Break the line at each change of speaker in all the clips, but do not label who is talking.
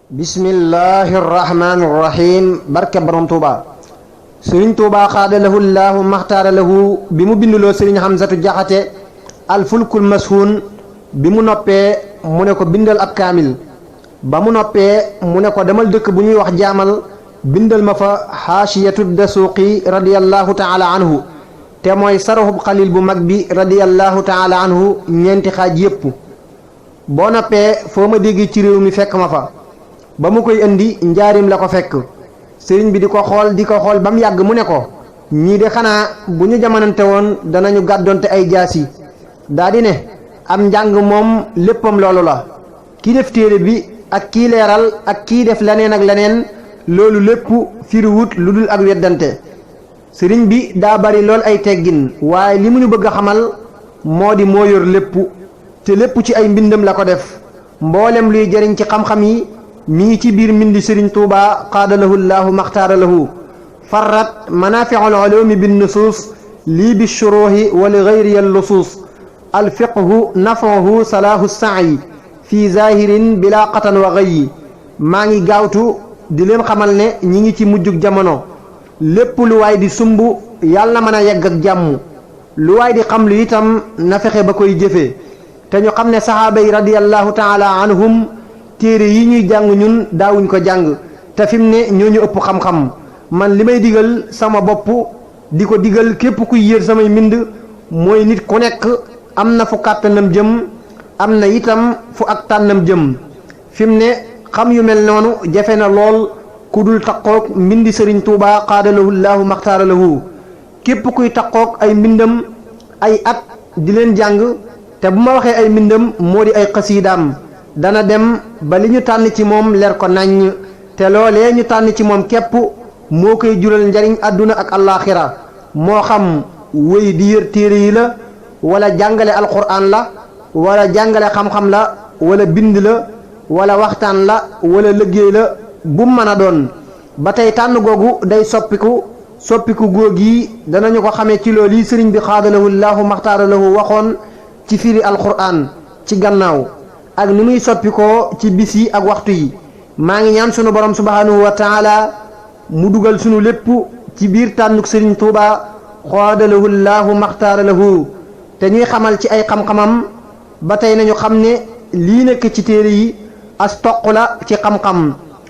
bismillahi irrahmani irrahim barke borom tuuba sëriñ tuuba xaadalahu llaahu maxtaara lahu bi mu binduloo sëriñ Hamzatu Jaxate alfulkul mashuun bi mu noppee mu ne ko bindal ab kaamil ba mu noppee mu ne ko demal dëkk bu ñuy wax jaamal bindal ma fa xaashiyatu dasuuqi radiyallahu taala anhu te mooy saraxub xalil bu mag bi radiyallahu taala anhu ñeenti xaaj yépp boo noppee foo ma dégg ci réew mi fekk ma fa ba mu koy indi njaarim la ko fekk sëriñ bi di ko xool ba mu yàgg mu ne ko ñii de xanaa bu ñu jamonante woon danañu gàddonte ay jaasi daa di ne am njàng moom léppam loolu la kii def téere bi ak kii leeral ak kii def leneen ak leneen loolu lépp firiwut lu dul ak weddante sëriñ bi daa bari lool ay teggin waaye li mu ñu bëgg a xamal moo di moo yor lépp te lépp ci ay mbindam la ko def mboolem luy jëriñ ci xam-xam yi mi ngi ci biir mbindi sëriñ tuuba qaadalahu llaahu maxtaara lahu farrat manaafiul ulumi bin nusuus lii bi shuruuhi wa li gayriya lusuus alfiqhu nafahu salaahu saayi fi zahirin bila qatan wa gayyi maa ngi gaawtu di leen xamal ne ñi ngi ci mujjug jamono lépp lu waay di sumb yàlla na mën a yegg ak jàmm lu waay di xam lu itam na fexe ba koy jëfee te ñu xam ne saxaaba yi radiyallahu taala anhum téere yi ñuy jàng ñun daawuñ ko jàng te fi mu ne ñoo ñu ëpp xam-xam man li may digal sama bopp di ko digal képp kuy yër samay mbind mooy nit ku nekk am na fu kàttanam jëm am na itam fu ak tànnam jëm fi mu ne xam yu mel noonu jafe na lool ku dul taqoog mbindi sëriñ tuuba qaadalahu llaahu maxtaara lahu képp kuy taqoog ay mbindam ay at di leen jàng te bu ma waxee ay mbindam moo di ay xasiidaam dana dem ba li ñu tànn ci moom leer ko naññ te loolee ñu tànn ci moom képp moo koy jural njariñ àdduna ak allaaxira moo xam wéy di yër téere yi la wala jàngale alquran la wala jàngale xam-xam la wala bind la wala waxtaan la wala liggéey la bu mën a doon ba tey tànn googu day soppiku góog yi danañu ko xamee ci loolu yi sëriñ bi xaadalahu llaahu maxtaara lahu waxoon ci firi alquran ci gannaaw ak ni muy soppikoo ci bis yi ak waxtu yi maa ngi ñaan sunu borom subhanahu wa taala mu dugal sunu lépp ci biir tànnuk sëriñ tuuba xaadalahu llaahu maxtaara lahu te ñuy xamal ci ay xam-xamam ba tey nañu xam ne lii nekk ci téere yi as toq la ci xam-xam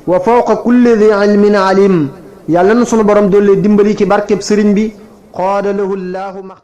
wa fawqa kulli di ilmin alim yàlla na sunu borom doole dimbali ci barkeb sëriñ bi xaadalahu llaahu maxtaara